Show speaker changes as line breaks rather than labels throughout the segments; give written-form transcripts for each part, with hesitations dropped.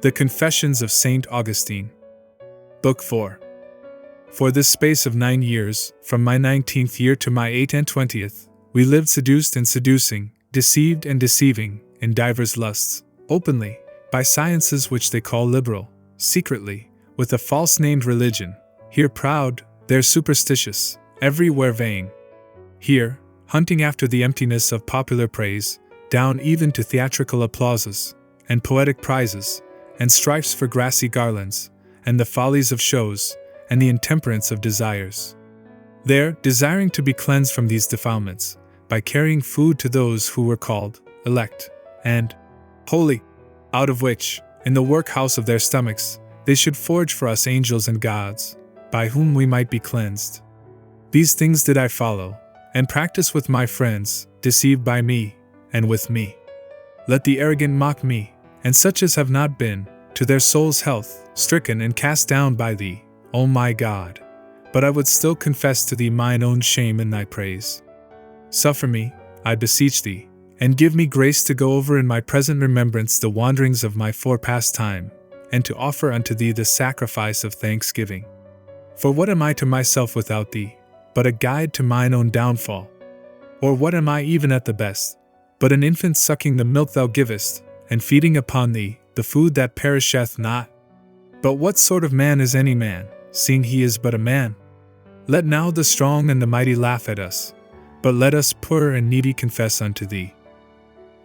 The Confessions of Saint Augustine. Book 4. For this space of 9 years, from my 19th year to my 28th, we lived seduced and seducing, deceived and deceiving, in divers lusts, openly, by sciences which they call liberal, secretly, with a false named religion, here proud, there superstitious, everywhere vain. Here, hunting after the emptiness of popular praise, down even to theatrical applauses, and poetic prizes, and strifes for grassy garlands, and the follies of shows, and the intemperance of desires. There, desiring to be cleansed from these defilements, by carrying food to those who were called, elect, and holy, out of which, in the workhouse of their stomachs, they should forge for us angels and gods, by whom we might be cleansed. These things did I follow, and practice with my friends, deceived by me, and with me. Let the arrogant mock me, and such as have not been, to their soul's health, stricken and cast down by thee, O my God. But I would still confess to thee mine own shame in thy praise. Suffer me, I beseech thee, and give me grace to go over in my present remembrance the wanderings of my forepast time, and to offer unto thee the sacrifice of thanksgiving. For what am I to myself without thee, but a guide to mine own downfall? Or what am I even at the best, but an infant sucking the milk thou givest, and feeding upon thee the food that perisheth not? But what sort of man is any man, seeing he is but a man? Let now the strong and the mighty laugh at us, but let us poor and needy confess unto thee.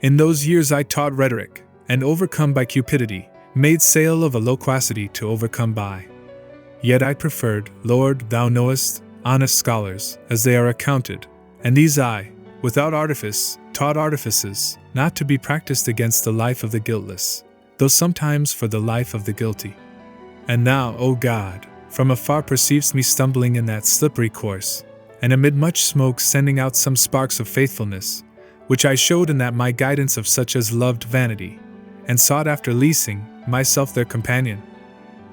In those years I taught rhetoric, and overcome by cupidity, made sale of a loquacity to overcome by. Yet I preferred, Lord, thou knowest, honest scholars, as they are accounted, and these I, without artifice, taught artifices, not to be practiced against the life of the guiltless, though sometimes for the life of the guilty. And thou, O God, from afar perceivest me stumbling in that slippery course, and amid much smoke sending out some sparks of faithfulness, which I showed in that my guidance of such as loved vanity, and sought after leasing myself their companion.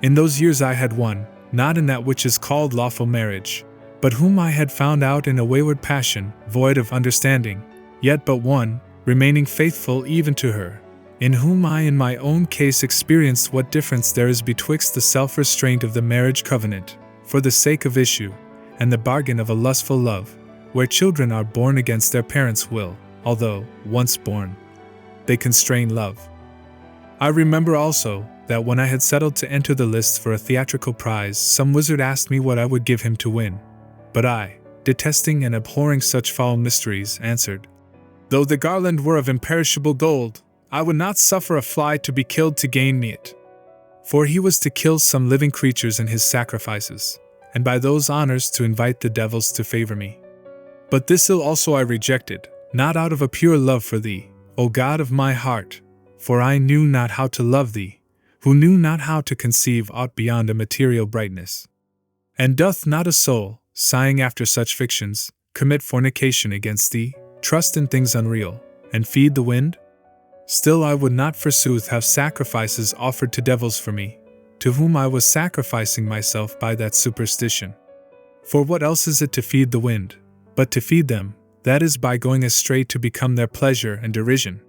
In those years I had one, not in that which is called lawful marriage, but whom I had found out in a wayward passion, void of understanding, yet but one, remaining faithful even to her, in whom I in my own case experienced what difference there is betwixt the self-restraint of the marriage covenant, for the sake of issue, and the bargain of a lustful love, where children are born against their parents' will, although, once born, they constrain love. I remember also that when I had settled to enter the lists for a theatrical prize, some wizard asked me what I would give him to win. But I, detesting and abhorring such foul mysteries, answered, though the garland were of imperishable gold, I would not suffer a fly to be killed to gain me it. For he was to kill some living creatures in his sacrifices, and by those honors to invite the devils to favor me. But this ill also I rejected, not out of a pure love for thee, O God of my heart, for I knew not how to love thee, who knew not how to conceive aught beyond a material brightness. And doth not a soul, sighing after such fictions, commit fornication against thee, trust in things unreal, and feed the wind? Still I would not forsooth have sacrifices offered to devils for me, to whom I was sacrificing myself by that superstition. For what else is it to feed the wind, but to feed them, that is by going astray to become their pleasure and derision?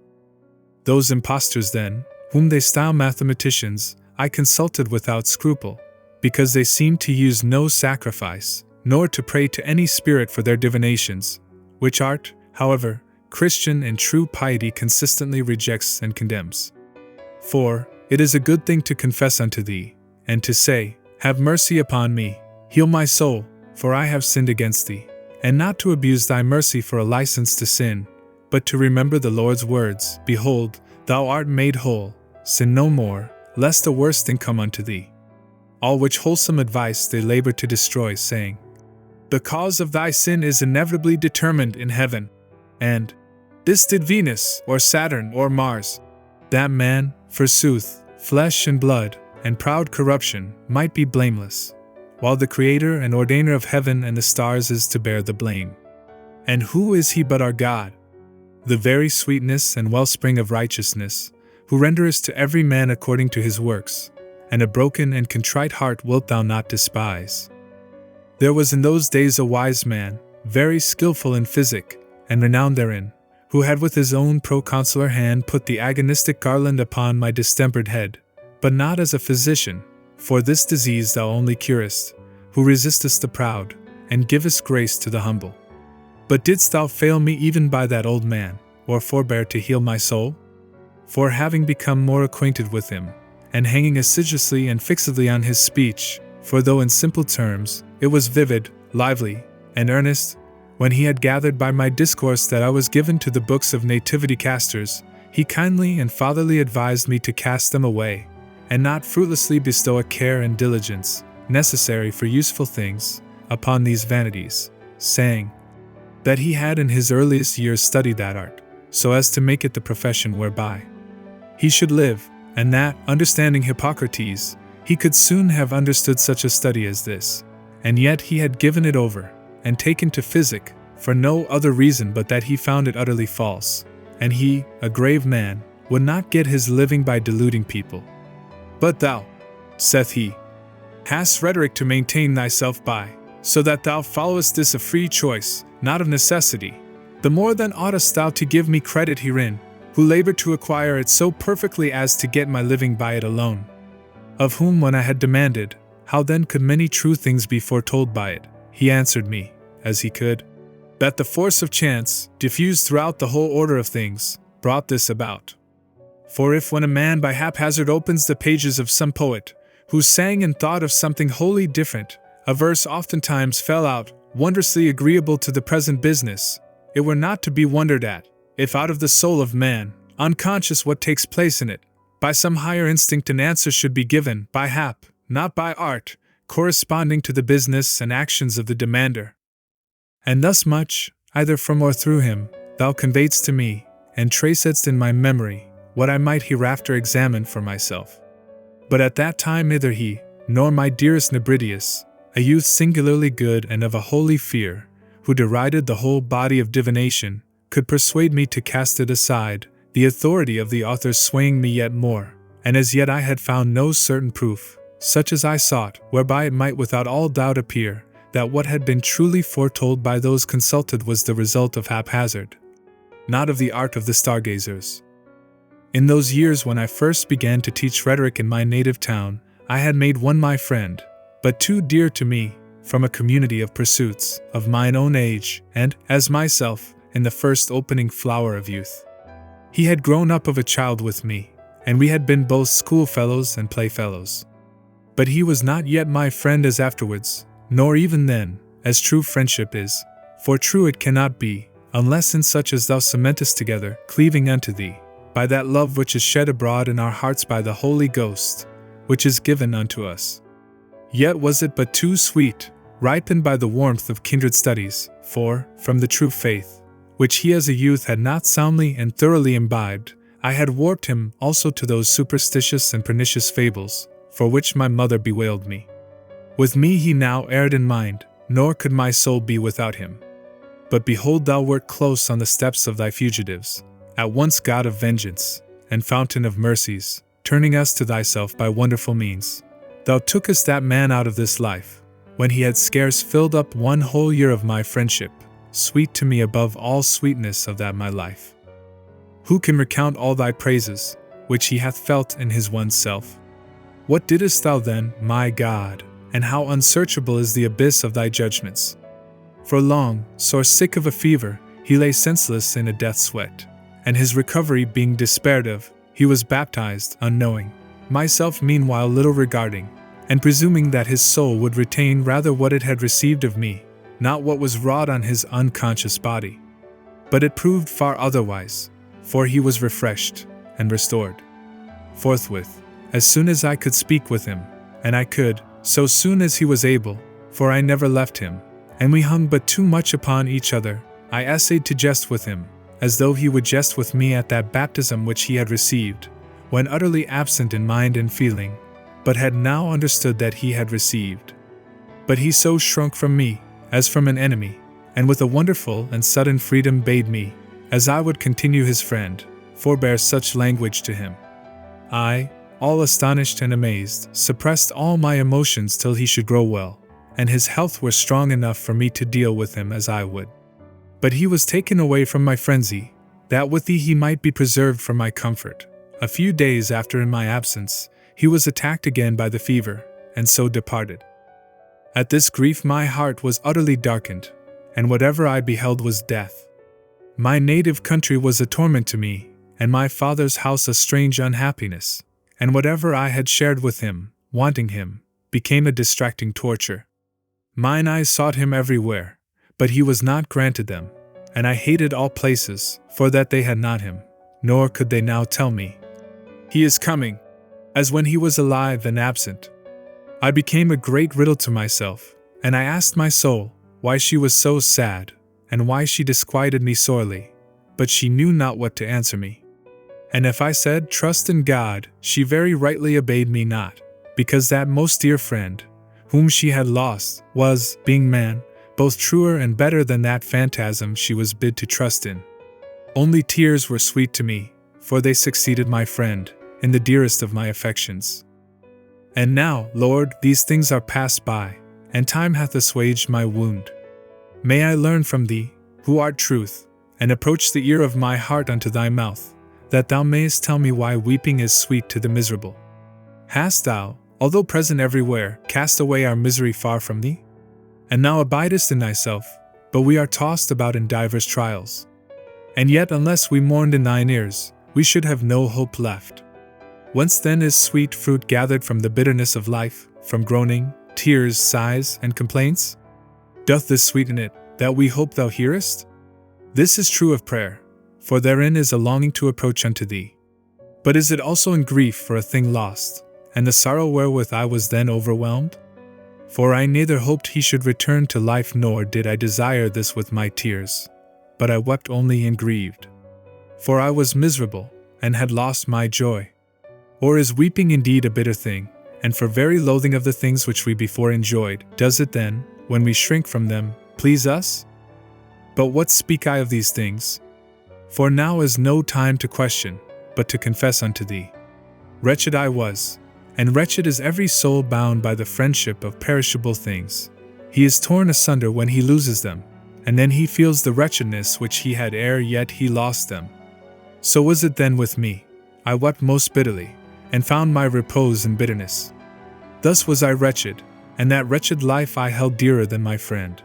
Those impostors then, whom they style mathematicians, I consulted without scruple, because they seemed to use no sacrifice, nor to pray to any spirit for their divinations, which art, however, Christian and true piety consistently rejects and condemns. For it is a good thing to confess unto thee, and to say, have mercy upon me, heal my soul, for I have sinned against thee, and not to abuse thy mercy for a license to sin, but to remember the Lord's words, behold, thou art made whole, sin no more, lest a worse thing come unto thee. All which wholesome advice they labor to destroy, saying, the cause of thy sin is inevitably determined in heaven, and this did Venus, or Saturn, or Mars, that man, forsooth, flesh and blood, and proud corruption, might be blameless, while the Creator and Ordainer of heaven and the stars is to bear the blame. And who is he but our God, the very sweetness and wellspring of righteousness, who renderest to every man according to his works, and a broken and contrite heart wilt thou not despise. There was in those days a wise man, very skillful in physic, and renowned therein, who had with his own proconsular hand put the agonistic garland upon my distempered head, but not as a physician, for this disease thou only curest, who resistest the proud, and givest grace to the humble. But didst thou fail me even by that old man, or forbear to heal my soul? For having become more acquainted with him, and hanging assiduously and fixedly on his speech, for though in simple terms, it was vivid, lively, and earnest, when he had gathered by my discourse that I was given to the books of nativity casters, he kindly and fatherly advised me to cast them away, and not fruitlessly bestow a care and diligence, necessary for useful things, upon these vanities, saying, that he had in his earliest years studied that art, so as to make it the profession whereby he should live, and that, understanding Hippocrates, he could soon have understood such a study as this, and yet he had given it over, and taken to physic, for no other reason but that he found it utterly false, and he, a grave man, would not get his living by deluding people. But thou, saith he, hast rhetoric to maintain thyself by, so that thou followest this a free choice, not of necessity. The more then oughtest thou to give me credit herein, who labor to acquire it so perfectly as to get my living by it alone. Of whom when I had demanded, how then could many true things be foretold by it, he answered me, as he could, that the force of chance, diffused throughout the whole order of things, brought this about. For if when a man by haphazard opens the pages of some poet, who sang and thought of something wholly different, a verse oftentimes fell out, wondrously agreeable to the present business, it were not to be wondered at, if out of the soul of man, unconscious what takes place in it, by some higher instinct an answer should be given, by hap, not by art, corresponding to the business and actions of the demander. And thus much, either from or through him, thou conveyedst to me, and tracedst in my memory, what I might hereafter examine for myself. But at that time neither he, nor my dearest Nebridius, a youth singularly good and of a holy fear, who derided the whole body of divination, could persuade me to cast it aside, the authority of the authors swaying me yet more, and as yet I had found no certain proof, such as I sought, whereby it might without all doubt appear, that what had been truly foretold by those consulted was the result of haphazard, not of the art of the stargazers. In those years when I first began to teach rhetoric in my native town, I had made one my friend, but too dear to me, from a community of pursuits, of mine own age, and, as myself, in the first opening flower of youth. He had grown up of a child with me, and we had been both schoolfellows and playfellows. But he was not yet my friend as afterwards, nor even then, as true friendship is, for true it cannot be, unless in such as thou cementest together, cleaving unto thee, by that love which is shed abroad in our hearts by the Holy Ghost, which is given unto us. Yet was it but too sweet, ripened by the warmth of kindred studies, for, from the true faith, which he as a youth had not soundly and thoroughly imbibed, I had warped him also to those superstitious and pernicious fables, for which my mother bewailed me. With me he now erred in mind, nor could my soul be without him. But behold, thou wert close on the steps of thy fugitives, at once God of vengeance, and fountain of mercies, turning us to thyself by wonderful means. Thou tookest that man out of this life, when he had scarce filled up one whole year of my friendship, sweet to me above all sweetness of that my life. Who can recount all thy praises, which he hath felt in his one self? What didst thou then, my God, and how unsearchable is the abyss of thy judgments? For long, sore sick of a fever, he lay senseless in a death sweat, and his recovery being despaired of, he was baptized, unknowing, myself meanwhile little regarding, and presuming that his soul would retain rather what it had received of me, not what was wrought on his unconscious body. But it proved far otherwise, for he was refreshed and restored forthwith, as soon as I could speak with him, and I could, so soon as he was able, for I never left him, and we hung but too much upon each other. I essayed to jest with him, as though he would jest with me at that baptism which he had received, when utterly absent in mind and feeling, but had now understood that he had received. But he so shrunk from me, as from an enemy, and with a wonderful and sudden freedom bade me, as I would continue his friend, forbear such language to him. I, all astonished and amazed, suppressed all my emotions till he should grow well, and his health were strong enough for me to deal with him as I would. But he was taken away from my frenzy, that with thee he might be preserved for my comfort. A few days after in my absence, he was attacked again by the fever, and so departed. At this grief my heart was utterly darkened, and whatever I beheld was death. My native country was a torment to me, and my father's house a strange unhappiness, and whatever I had shared with him, wanting him, became a distracting torture. Mine eyes sought him everywhere, but he was not granted them, and I hated all places, for that they had not him, nor could they now tell me, "He is coming," as when he was alive and absent. I became a great riddle to myself, and I asked my soul why she was so sad, and why she disquieted me sorely, but she knew not what to answer me. And if I said, "Trust in God," she very rightly obeyed me not, because that most dear friend, whom she had lost, was, being man, both truer and better than that phantasm she was bid to trust in. Only tears were sweet to me, for they succeeded my friend, in the dearest of my affections. And now, Lord, these things are passed by, and time hath assuaged my wound. May I learn from Thee, who art truth, and approach the ear of my heart unto Thy mouth, that Thou mayest tell me why weeping is sweet to the miserable. Hast Thou, although present everywhere, cast away our misery far from Thee? And Thou abidest in Thyself, but we are tossed about in divers trials. And yet unless we mourned in Thine ears, we should have no hope left. Whence then is sweet fruit gathered from the bitterness of life, from groaning, tears, sighs, and complaints? Doth this sweeten it, that we hope Thou hearest? This is true of prayer, for therein is a longing to approach unto Thee. But is it also in grief for a thing lost, and the sorrow wherewith I was then overwhelmed? For I neither hoped He should return to life, nor did I desire this with my tears, but I wept only and grieved. For I was miserable, and had lost my joy. Or is weeping indeed a bitter thing, and for very loathing of the things which we before enjoyed, does it then, when we shrink from them, please us? But what speak I of these things? For now is no time to question, but to confess unto Thee. Wretched I was, and wretched is every soul bound by the friendship of perishable things. He is torn asunder when he loses them, and then he feels the wretchedness which he had ere yet he lost them. So was it then with me. I wept most bitterly, and found my repose in bitterness. Thus was I wretched, and that wretched life I held dearer than my friend.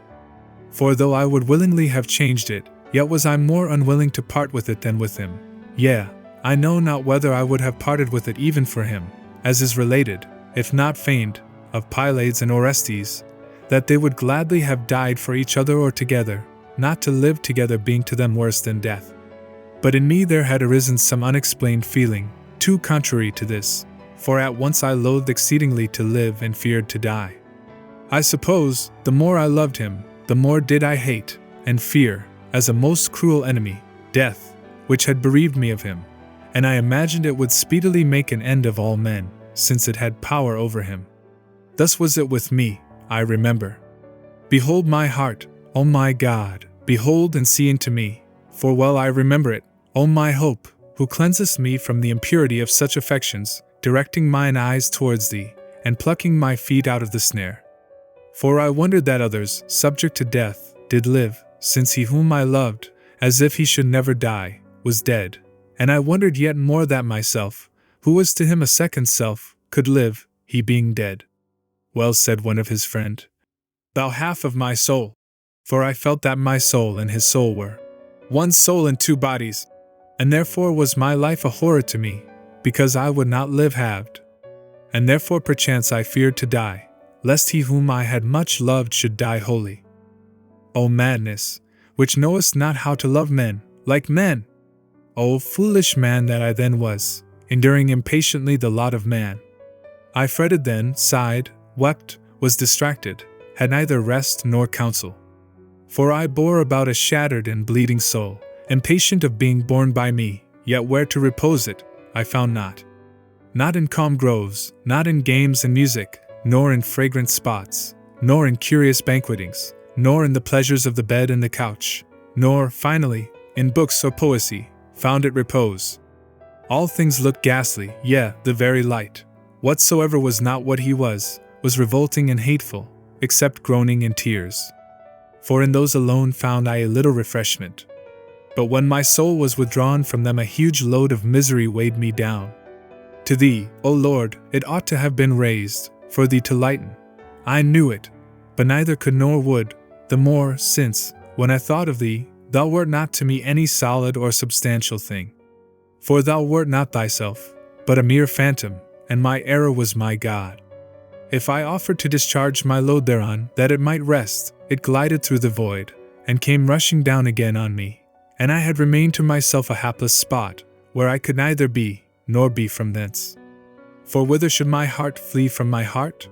For though I would willingly have changed it, yet was I more unwilling to part with it than with him. Yea, I know not whether I would have parted with it even for him, as is related, if not feigned, of Pylades and Orestes, that they would gladly have died for each other or together, not to live together being to them worse than death. But in me there had arisen some unexplained feeling, too contrary to this, for at once I loathed exceedingly to live and feared to die. I suppose, the more I loved him, the more did I hate, and fear, as a most cruel enemy, death, which had bereaved me of him, and I imagined it would speedily make an end of all men, since it had power over him. Thus was it with me, I remember. Behold my heart, O my God, behold and see into me, for well I remember it, O my hope, who cleansest me from the impurity of such affections, directing mine eyes towards Thee, and plucking my feet out of the snare. For I wondered that others, subject to death, did live, since he whom I loved, as if he should never die, was dead. And I wondered yet more that myself, who was to him a second self, could live, he being dead. Well said one of his friend, Thou half of my soul. For I felt that my soul and his soul were one soul in two bodies, and therefore was my life a horror to me, because I would not live halved. And therefore perchance I feared to die, lest he whom I had much loved should die wholly. O madness, which knowest not how to love men, like men! O foolish man that I then was, enduring impatiently the lot of man! I fretted then, sighed, wept, was distracted, had neither rest nor counsel. For I bore about a shattered and bleeding soul, impatient of being borne by me, yet where to repose it, I found not. Not in calm groves, not in games and music, nor in fragrant spots, nor in curious banquetings, nor in the pleasures of the bed and the couch, nor, finally, in books or poesy, found it repose. All things looked ghastly, yea, the very light, whatsoever was not what he was revolting and hateful, except groaning and tears. For in those alone found I a little refreshment. But when my soul was withdrawn from them, a huge load of misery weighed me down. To thee, O Lord, it ought to have been raised, for thee to lighten. I knew it, but neither could nor would, the more, since, when I thought of thee, thou wert not to me any solid or substantial thing. For thou wert not thyself, but a mere phantom, and my error was my God. If I offered to discharge my load thereon, that it might rest, it glided through the void, and came rushing down again on me, and I had remained to myself a hapless spot, where I could neither be, nor be from thence. For whither should my heart flee from my heart?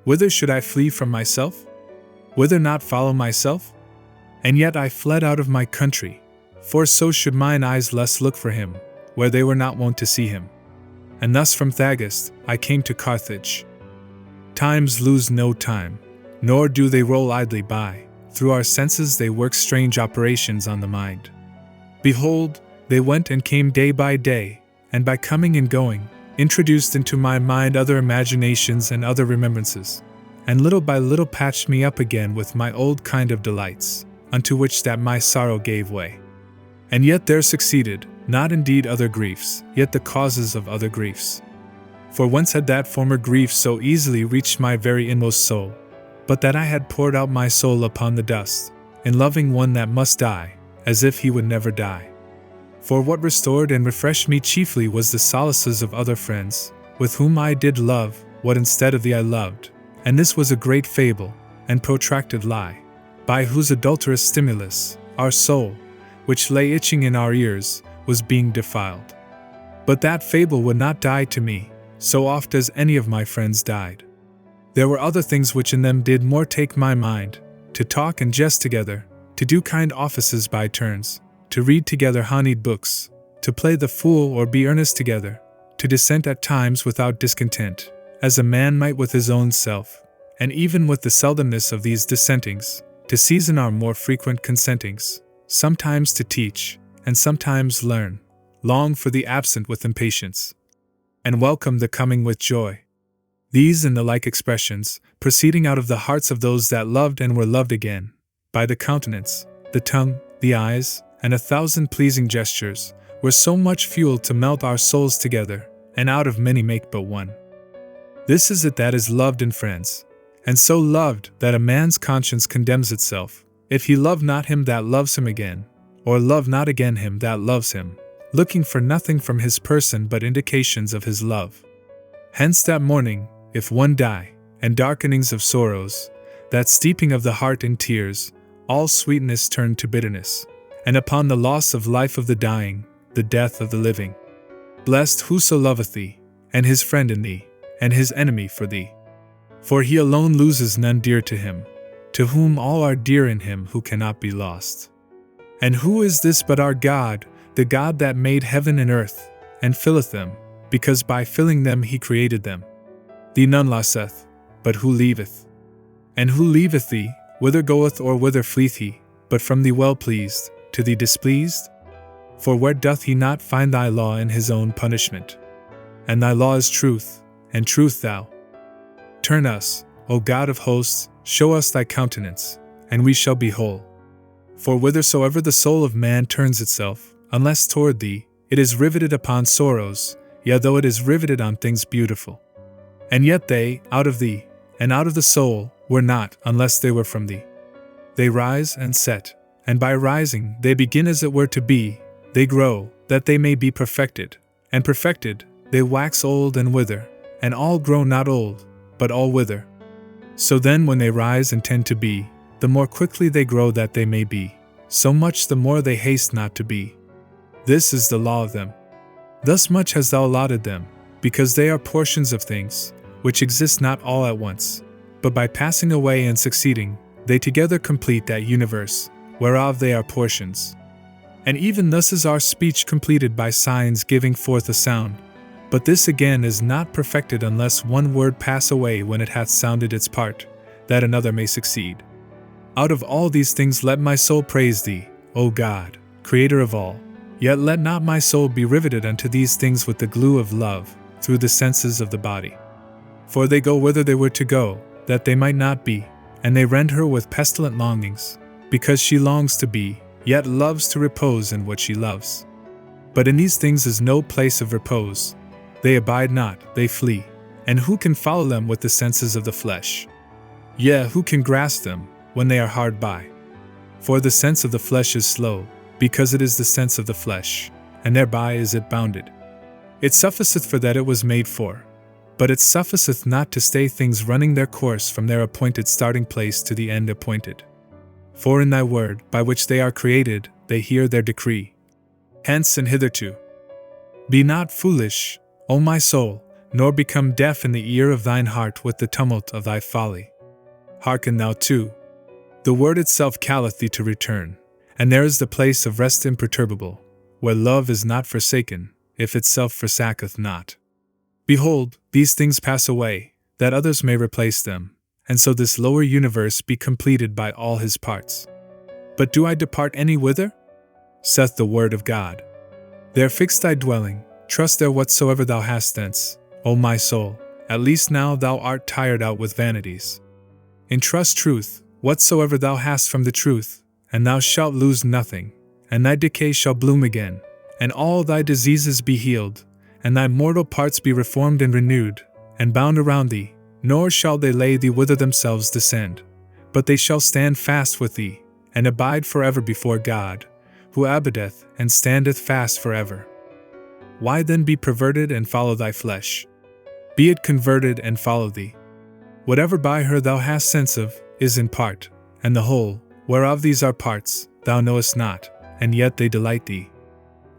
Whither should I flee from myself? Whither not follow myself? And yet I fled out of my country, for so should mine eyes less look for him, where they were not wont to see him. And thus from Thagast I came to Carthage. Times lose no time, nor do they roll idly by. Through our senses they work strange operations on the mind. Behold, they went and came day by day, and by coming and going, introduced into my mind other imaginations and other remembrances, and little by little patched me up again with my old kind of delights, unto which that my sorrow gave way. And yet there succeeded, not indeed other griefs, yet the causes of other griefs. For whence had that former grief so easily reached my very inmost soul, but that I had poured out my soul upon the dust, in loving one that must die, as if he would never die. For what restored and refreshed me chiefly was the solaces of other friends, with whom I did love, what instead of thee I loved, and this was a great fable, and protracted lie, by whose adulterous stimulus, our soul, which lay itching in our ears, was being defiled. But that fable would not die to me, so oft as any of my friends died. There were other things which in them did more take my mind, to talk and jest together, to do kind offices by turns, to read together honeyed books, to play the fool or be earnest together, to dissent at times without discontent, as a man might with his own self, and even with the seldomness of these dissentings, to season our more frequent consentings, sometimes to teach, and sometimes learn, long for the absent with impatience, and welcome the coming with joy. These and the like expressions, proceeding out of the hearts of those that loved and were loved again, by the countenance, the tongue, the eyes, and 1,000 pleasing gestures, were so much fuel to melt our souls together, and out of many make but one. This is it that is loved in friends, and so loved that a man's conscience condemns itself, if he love not him that loves him again, or love not again him that loves him, looking for nothing from his person but indications of his love. Hence that mourning, if one die, and darkenings of sorrows, that steeping of the heart in tears, all sweetness turned to bitterness, and upon the loss of life of the dying, the death of the living. Blessed whoso loveth thee, and his friend in thee, and his enemy for thee. For he alone loses none dear to him, to whom all are dear in him who cannot be lost. And who is this but our God, the God that made heaven and earth, and filleth them, because by filling them he created them? Thee none losseth, but who leaveth? And who leaveth thee, whither goeth or whither fleeth he, but from thee well pleased, to thee displeased? For where doth he not find thy law in his own punishment? And thy law is truth, and truth thou. Turn us, O God of hosts, show us thy countenance, and we shall be whole. For whithersoever the soul of man turns itself, unless toward thee, it is riveted upon sorrows, yea though it is riveted on things beautiful. And yet they, out of thee, and out of the soul, were not, unless they were from thee. They rise and set, and by rising they begin as it were to be, they grow, that they may be perfected, and perfected, they wax old and wither, and all grow not old, but all wither. So then when they rise and tend to be, the more quickly they grow that they may be, so much the more they haste not to be. This is the law of them. Thus much hast thou allotted them, because they are portions of things, which exist not all at once, but by passing away and succeeding, they together complete that universe, whereof they are portions. And even thus is our speech completed by signs giving forth a sound, but this again is not perfected unless one word pass away when it hath sounded its part, that another may succeed. Out of all these things let my soul praise thee, O God, Creator of all, yet let not my soul be riveted unto these things with the glue of love, through the senses of the body. For they go whither they were to go, that they might not be, and they rend her with pestilent longings, because she longs to be, yet loves to repose in what she loves. But in these things is no place of repose. they abide not, they flee. And who can follow them with the senses of the flesh? Yea, who can grasp them when they are hard by? For the sense of the flesh is slow, because it is the sense of the flesh, and thereby is it bounded. It sufficeth for that it was made for, but it sufficeth not to stay things running their course from their appointed starting place to the end appointed. For in thy word, by which they are created, they hear their decree. Hence and hitherto. Be not foolish, O my soul, nor become deaf in the ear of thine heart with the tumult of thy folly. Hearken thou too. The word itself calleth thee to return, and there is the place of rest imperturbable, where love is not forsaken, if itself forsaketh not. Behold, these things pass away, that others may replace them, and so this lower universe be completed by all his parts. But do I depart any whither? Saith the word of God. There fix thy dwelling, trust there whatsoever thou hast thence, O my soul, at least now thou art tired out with vanities. Entrust truth, whatsoever thou hast from the truth, and thou shalt lose nothing, and thy decay shall bloom again, and all thy diseases be healed, and thy mortal parts be reformed and renewed, and bound around thee, nor shall they lay thee whither themselves descend, but they shall stand fast with thee, and abide forever before God, who abideth and standeth fast forever. Why then be perverted and follow thy flesh? Be it converted and follow thee. Whatever by her thou hast sense of, is in part, and the whole, whereof these are parts, thou knowest not, and yet they delight thee.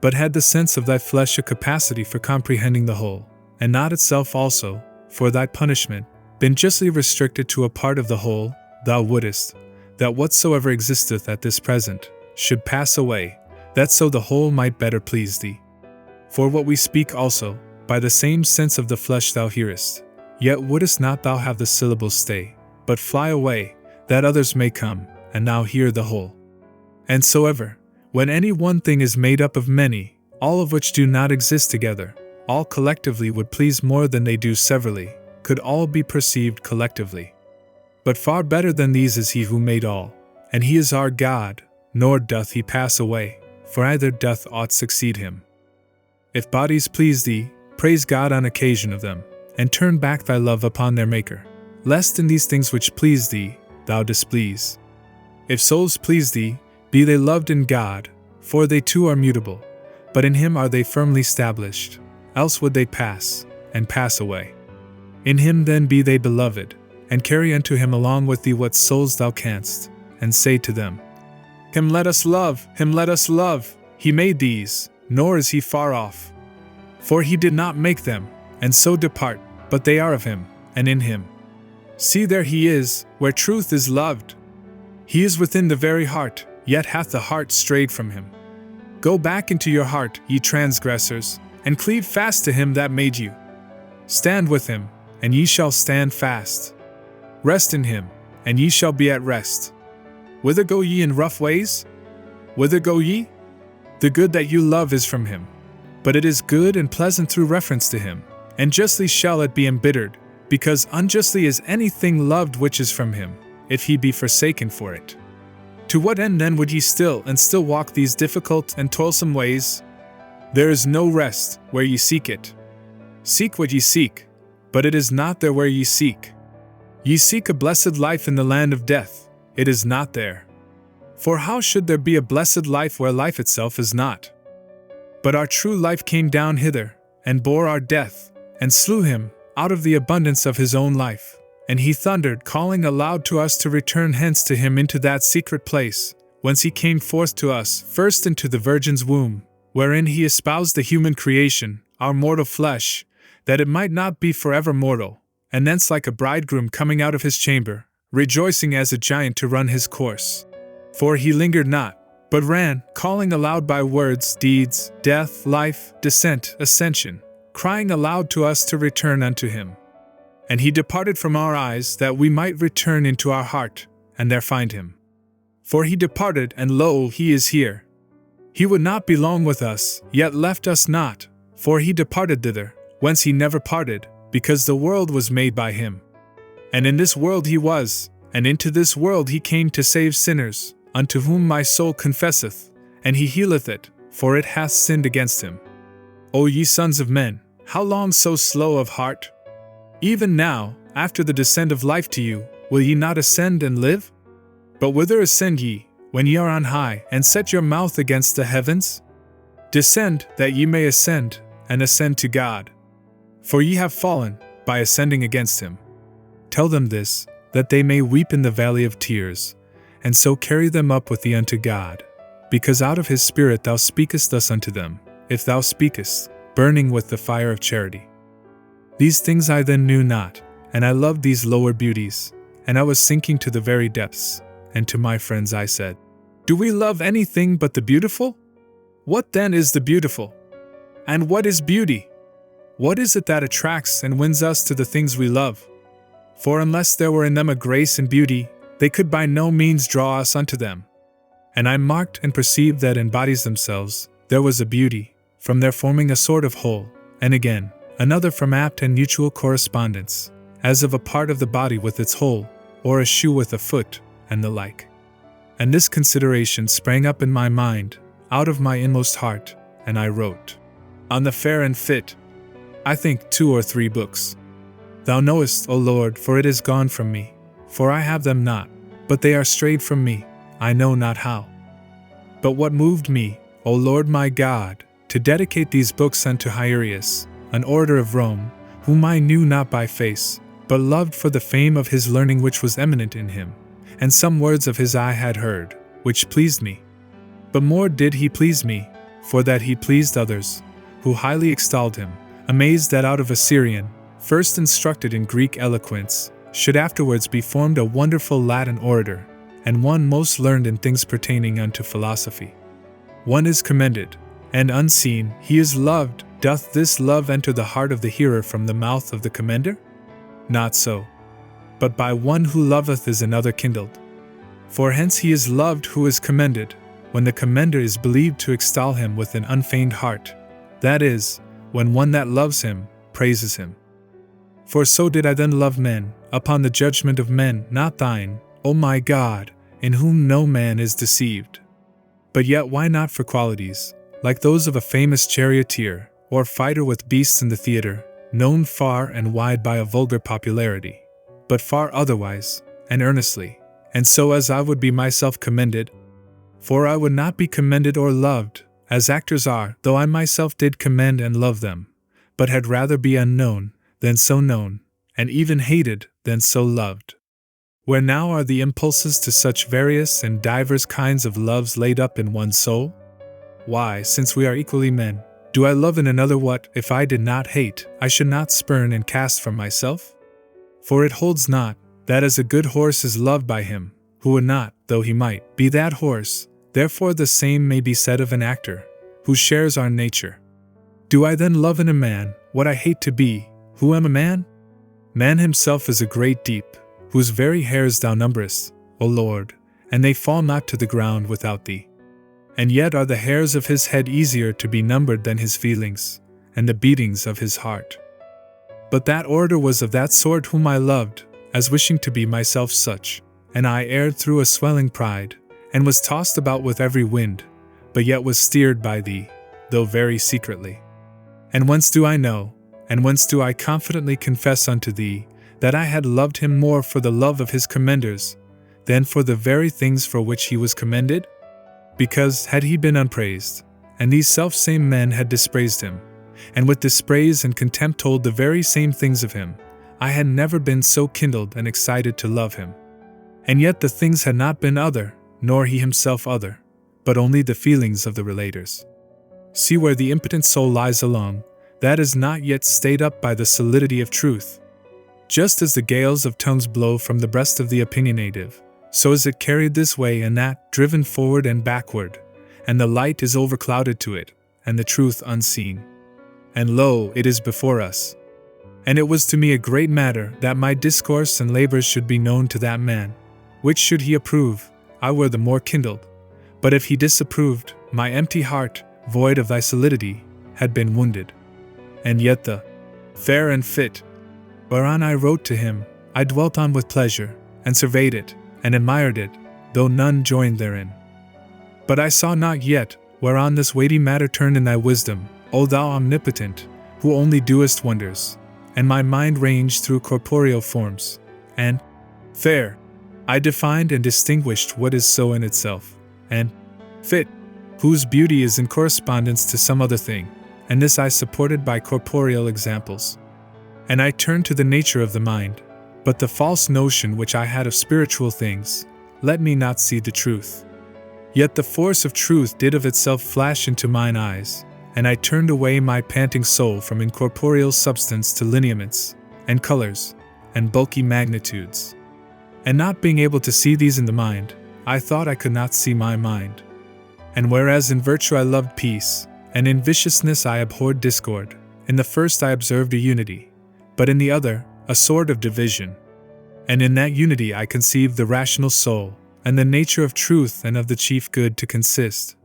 But had the sense of thy flesh a capacity for comprehending the whole, and not itself also, for thy punishment, been justly restricted to a part of the whole, thou wouldest, that whatsoever existeth at this present, should pass away, that so the whole might better please thee. For what we speak also, by the same sense of the flesh thou hearest, yet wouldest not thou have the syllables stay, but fly away, that others may come, and thou hear the whole. And soever, when any one thing is made up of many, all of which do not exist together, all collectively would please more than they do severally, could all be perceived collectively. But far better than these is he who made all, and he is our God, nor doth he pass away, for neither doth aught succeed him. If bodies please thee, praise God on occasion of them, and turn back thy love upon their Maker, lest in these things which please thee, thou displease. If souls please thee, be they loved in God, for they too are mutable, but in him are they firmly established, else would they pass, and pass away. In him then be they beloved, and carry unto him along with thee what souls thou canst, and say to them, Him let us love, him let us love, he made these, nor is he far off. For he did not make them, and so depart, but they are of him, and in him. See there he is, where truth is loved. He is within the very heart, yet hath the heart strayed from him. Go back into your heart, ye transgressors, and cleave fast to him that made you. Stand with him, and ye shall stand fast. Rest in him, and ye shall be at rest. Whither go ye in rough ways? Whither go ye? The good that you love is from him. But it is good and pleasant through reference to him, and justly shall it be embittered, because unjustly is anything loved which is from him, if he be forsaken for it. To what end then would ye still walk these difficult and toilsome ways? There is no rest where ye seek it. Seek what ye seek, but it is not there where ye seek. Ye seek a blessed life in the land of death, it is not there. For how should there be a blessed life where life itself is not? But our true life came down hither, and bore our death, and slew him, out of the abundance of his own life. And he thundered, calling aloud to us to return hence to him into that secret place, whence he came forth to us, first into the Virgin's womb, wherein he espoused the human creation, our mortal flesh, that it might not be forever mortal, and thence like a bridegroom coming out of his chamber, rejoicing as a giant to run his course. For he lingered not, but ran, calling aloud by words, deeds, death, life, descent, ascension, crying aloud to us to return unto him. And he departed from our eyes, that we might return into our heart, and there find him. For he departed, and lo, he is here. He would not be long with us, yet left us not, for he departed thither, whence he never parted, because the world was made by him. And in this world he was, and into this world he came to save sinners, unto whom my soul confesseth, and he healeth it, for it hath sinned against him. O ye sons of men, How long so slow of heart? Even now, after the descent of life to you, will ye not ascend and live? But whither ascend ye, when ye are on high, and set your mouth against the heavens? Descend, that ye may ascend, and ascend to God. For ye have fallen, by ascending against him. Tell them this, that they may weep in the valley of tears, and so carry them up with thee unto God. Because out of his Spirit thou speakest thus unto them, if thou speakest, burning with the fire of charity. These things I then knew not, and I loved these lower beauties, and I was sinking to the very depths, and to my friends I said, Do we love anything but the beautiful? What then is the beautiful? And what is beauty? What is it that attracts and wins us to the things we love? For unless there were in them a grace and beauty, they could by no means draw us unto them. And I marked and perceived that in bodies themselves there was a beauty, from their forming a sort of whole, and again, another from apt and mutual correspondence, as of a part of the body with its whole, or a shoe with a foot, and the like. And this consideration sprang up in my mind, out of my inmost heart, and I wrote on the fair and fit, I think 2 or 3 books. Thou knowest, O Lord, for it is gone from me, for I have them not, but they are strayed from me, I know not how. But what moved me, O Lord my God, to dedicate these books unto Hierius, an orator of Rome, whom I knew not by face, but loved for the fame of his learning which was eminent in him, and some words of his I had heard, which pleased me. But more did he please me, for that he pleased others, who highly extolled him, amazed that out of a Syrian, first instructed in Greek eloquence, should afterwards be formed a wonderful Latin orator, and one most learned in things pertaining unto philosophy. One is commended, and unseen he is loved. Doth this love enter the heart of the hearer from the mouth of the commender? Not so. But by one who loveth is another kindled. For hence he is loved who is commended, when the commender is believed to extol him with an unfeigned heart, that is, when one that loves him praises him. For so did I then love men, upon the judgment of men, not thine, O my God, in whom no man is deceived. But yet why not for qualities, like those of a famous charioteer, or fighter with beasts in the theatre, known far and wide by a vulgar popularity, but far otherwise, and earnestly, and so as I would be myself commended? For I would not be commended or loved, as actors are, though I myself did commend and love them, but had rather be unknown, than so known, and even hated, than so loved. Where now are the impulses to such various and divers kinds of loves laid up in one soul? Why, since we are equally men, do I love in another what, if I did not hate, I should not spurn and cast from myself? For it holds not, that as a good horse is loved by him, who would not, though he might, be that horse, therefore the same may be said of an actor, who shares our nature. Do I then love in a man, what I hate to be, who am a man? Man himself is a great deep, whose very hairs thou numberest, O Lord, and they fall not to the ground without thee. And yet are the hairs of his head easier to be numbered than his feelings, and the beatings of his heart. But that orator was of that sort whom I loved, as wishing to be myself such, and I erred through a swelling pride, and was tossed about with every wind, but yet was steered by thee, though very secretly. And whence do I know, and whence do I confidently confess unto thee, that I had loved him more for the love of his commenders, than for the very things for which he was commended? Because had he been unpraised, and these selfsame men had dispraised him, and with dispraise and contempt told the very same things of him, I had never been so kindled and excited to love him. And yet the things had not been other, nor he himself other, but only the feelings of the relators. See where the impotent soul lies alone, that is not yet stayed up by the solidity of truth. Just as the gales of tongues blow from the breast of the opinionative, so is it carried this way and that, driven forward and backward, and the light is overclouded to it, and the truth unseen. And lo, it is before us. And it was to me a great matter that my discourse and labors should be known to that man, which should he approve, I were the more kindled. But if he disapproved, my empty heart, void of thy solidity, had been wounded. And yet the fair and fit, whereon I wrote to him, I dwelt on with pleasure, and surveyed it, and admired it, though none joined therein. But I saw not yet, whereon this weighty matter turned in thy wisdom, O thou omnipotent, who only doest wonders, and my mind ranged through corporeal forms, and fair, I defined and distinguished what is so in itself, and fit, whose beauty is in correspondence to some other thing, and this I supported by corporeal examples. And I turned to the nature of the mind, but the false notion which I had of spiritual things let me not see the truth. Yet the force of truth did of itself flash into mine eyes, and I turned away my panting soul from incorporeal substance to lineaments, and colors, and bulky magnitudes. And not being able to see these in the mind, I thought I could not see my mind. And whereas in virtue I loved peace, and in viciousness I abhorred discord, in the first I observed a unity, but in the other, a sort of division. And in that unity I conceived the rational soul, and the nature of truth and of the chief good to consist.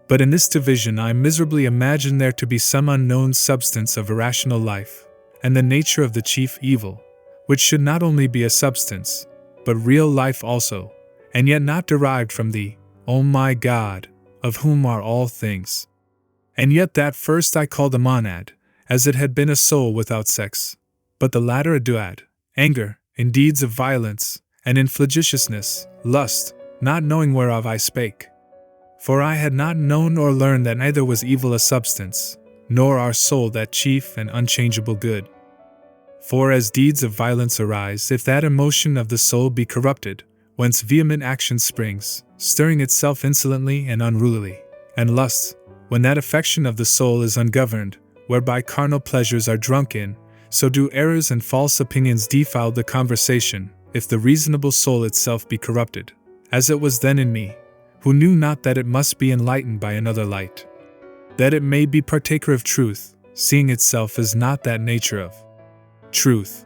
But in this division I miserably imagined there to be some unknown substance of irrational life, and the nature of the chief evil, which should not only be a substance, but real life also, and yet not derived from the, O my God, of whom are all things. And yet that first I called a monad, as it had been a soul without sex, but the latter a duad, anger, in deeds of violence, and in flagitiousness, lust, not knowing whereof I spake. For I had not known or learned that neither was evil a substance, nor our soul that chief and unchangeable good. For as deeds of violence arise, if that emotion of the soul be corrupted, whence vehement action springs, stirring itself insolently and unruly, and lust, when that affection of the soul is ungoverned, whereby carnal pleasures are drunk in, so do errors and false opinions defile the conversation, if the reasonable soul itself be corrupted, as it was then in me, who knew not that it must be enlightened by another light, that it may be partaker of truth, seeing itself is not that nature of truth.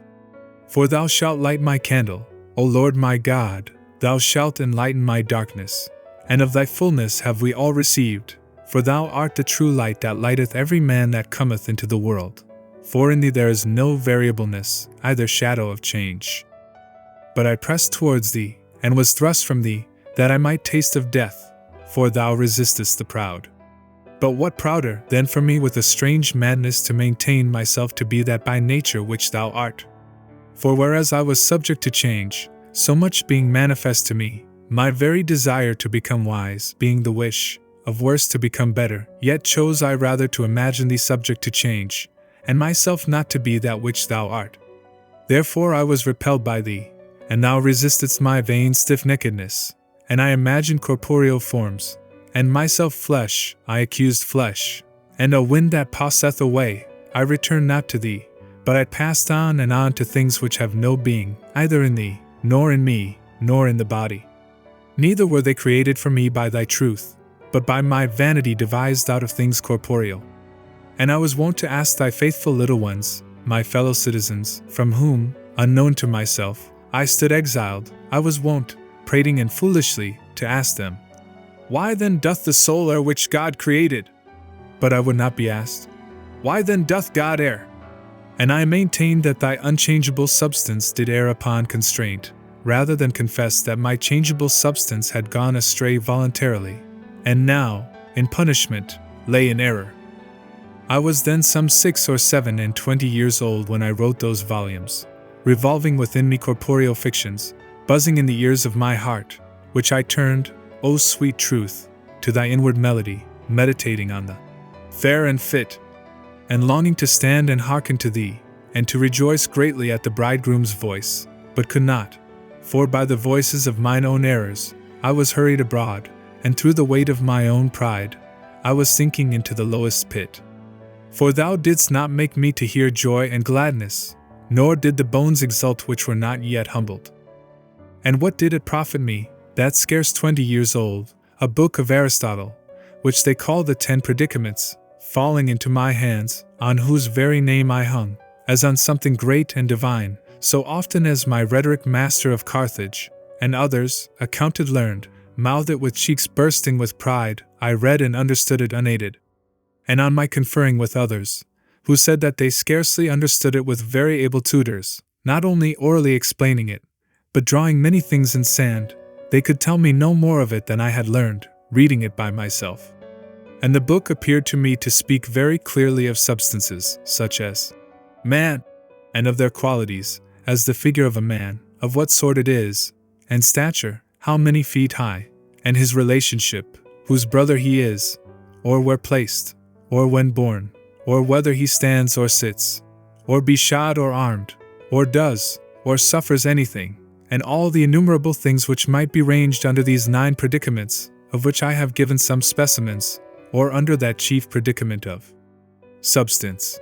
For thou shalt light my candle, O Lord my God, thou shalt enlighten my darkness, and of thy fullness have we all received, for thou art the true light that lighteth every man that cometh into the world. For in thee there is no variableness, either shadow of change. But I pressed towards thee, and was thrust from thee, that I might taste of death, for thou resistest the proud. But what prouder than for me with a strange madness to maintain myself to be that by nature which thou art? For whereas I was subject to change, so much being manifest to me, my very desire to become wise being the wish of worse to become better, yet chose I rather to imagine thee subject to change, and myself not to be that which thou art. Therefore I was repelled by thee, and thou resistedst my vain stiff-neckedness, and I imagined corporeal forms, and myself flesh, I accused flesh, and a wind that passeth away, I returned not to thee, but I passed on and on to things which have no being, either in thee, nor in me, nor in the body. Neither were they created for me by thy truth, but by my vanity devised out of things corporeal. And I was wont to ask thy faithful little ones, my fellow citizens, from whom, unknown to myself, I stood exiled, I was wont, prating and foolishly, to ask them, Why then doth the soul err which God created? But I would not be asked, Why then doth God err? And I maintained that thy unchangeable substance did err upon constraint, rather than confess that my changeable substance had gone astray voluntarily, and now, in punishment, lay in error. I was then some 6 or 27 years old when I wrote those volumes, revolving within me corporeal fictions, buzzing in the ears of my heart, which I turned, O sweet truth, to thy inward melody, meditating on the fair and fit, and longing to stand and hearken to thee, and to rejoice greatly at the bridegroom's voice, but could not, for by the voices of mine own errors, I was hurried abroad, and through the weight of my own pride, I was sinking into the lowest pit. For thou didst not make me to hear joy and gladness, nor did the bones exult which were not yet humbled. And what did it profit me, that scarce 20 years old, a book of Aristotle, which they call the 10 Predicaments, falling into my hands, on whose very name I hung, as on something great and divine, so often as my rhetoric master of Carthage, and others, accounted learned, mouthed it with cheeks bursting with pride, I read and understood it unaided. And on my conferring with others, who said that they scarcely understood it with very able tutors, not only orally explaining it, but drawing many things in sand, they could tell me no more of it than I had learned, reading it by myself. And the book appeared to me to speak very clearly of substances, such as man, and of their qualities, as the figure of a man, of what sort it is, and stature, how many feet high, and his relationship, whose brother he is, or where placed, or when born, or whether he stands or sits, or be shod or armed, or does, or suffers anything, and all the innumerable things which might be ranged under these 9 predicaments, of which I have given some specimens, or under that chief predicament of substance.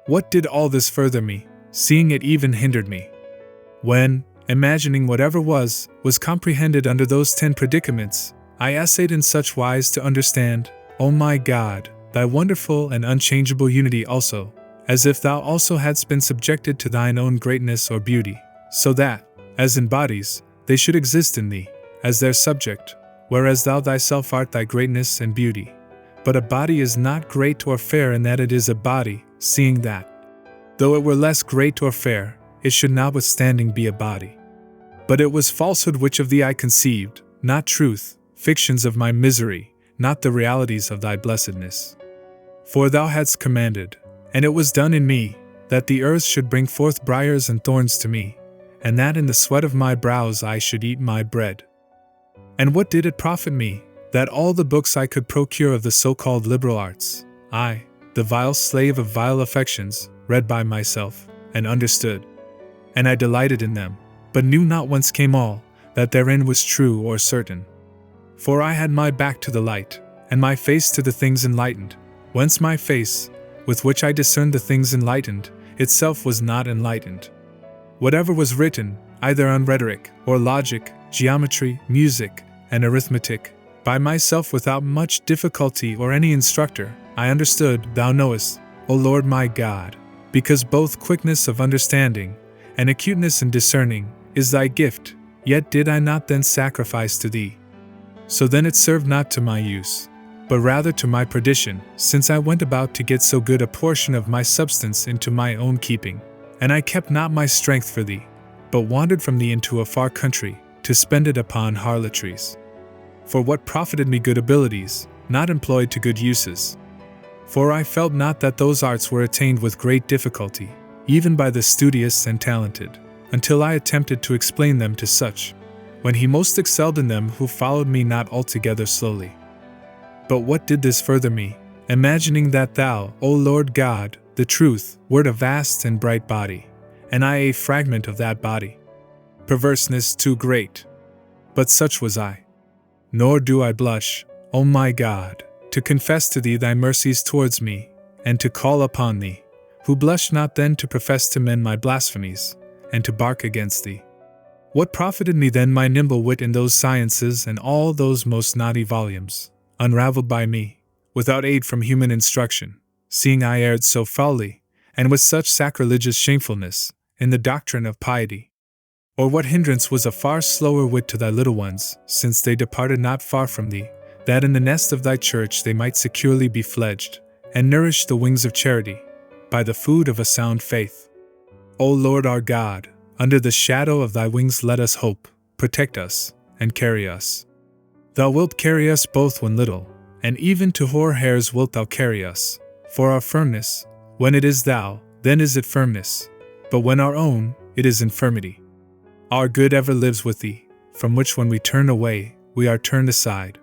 What did all this further me, seeing it even hindered me? When, imagining whatever was comprehended under those 10 predicaments, I essayed in such wise to understand, O my God, thy wonderful and unchangeable unity also, as if thou also hadst been subjected to thine own greatness or beauty, so that, as in bodies, they should exist in thee, as their subject, whereas thou thyself art thy greatness and beauty. But a body is not great or fair in that it is a body, seeing that, though it were less great or fair, it should notwithstanding be a body. But it was falsehood which of thee I conceived, not truth, fictions of my misery, not the realities of thy blessedness. For thou hadst commanded, and it was done in me, that the earth should bring forth briars and thorns to me, and that in the sweat of my brows I should eat my bread. And what did it profit me, that all the books I could procure of the so-called liberal arts, I, the vile slave of vile affections, read by myself, and understood? And I delighted in them, but knew not whence came all, that therein was true or certain. For I had my back to the light, and my face to the things enlightened, whence my face, with which I discerned the things enlightened, itself was not enlightened. Whatever was written, either on rhetoric, or logic, geometry, music, and arithmetic, by myself without much difficulty or any instructor, I understood, thou knowest, O Lord my God, because both quickness of understanding, and acuteness in discerning, is thy gift, yet did I not then sacrifice to thee. So then it served not to my use, but rather to my perdition, since I went about to get so good a portion of my substance into my own keeping. And I kept not my strength for thee, but wandered from thee into a far country, to spend it upon harlotries. For what profited me good abilities, not employed to good uses? For I felt not that those arts were attained with great difficulty, even by the studious and talented, until I attempted to explain them to such, when he most excelled in them who followed me not altogether slowly. But what did this further me, imagining that thou, O Lord God, the truth, wert a vast and bright body, and I a fragment of that body? Perverseness too great. But such was I. Nor do I blush, O my God, to confess to thee thy mercies towards me, and to call upon thee, who blushed not then to profess to men my blasphemies, and to bark against thee. What profited me then my nimble wit in those sciences and all those most knotty volumes, unravelled by me, without aid from human instruction, seeing I erred so foully, and with such sacrilegious shamefulness, in the doctrine of piety? Or what hindrance was a far slower wit to thy little ones, since they departed not far from thee, that in the nest of thy church they might securely be fledged, and nourish the wings of charity, by the food of a sound faith? O Lord our God, under the shadow of thy wings let us hope, protect us, and carry us. Thou wilt carry us both when little, and even to hoar hairs wilt thou carry us. For our firmness, when it is thou, then is it firmness, but when our own, it is infirmity. Our good ever lives with thee, from which when we turn away, we are turned aside.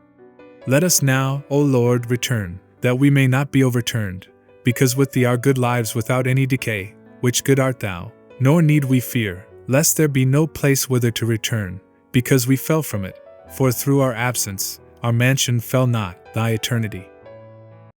Let us now, O Lord, return, that we may not be overturned, because with thee are good lives without any decay, which good art thou, nor need we fear, lest there be no place whither to return, because we fell from it, for through our absence, our mansion fell not, thy eternity.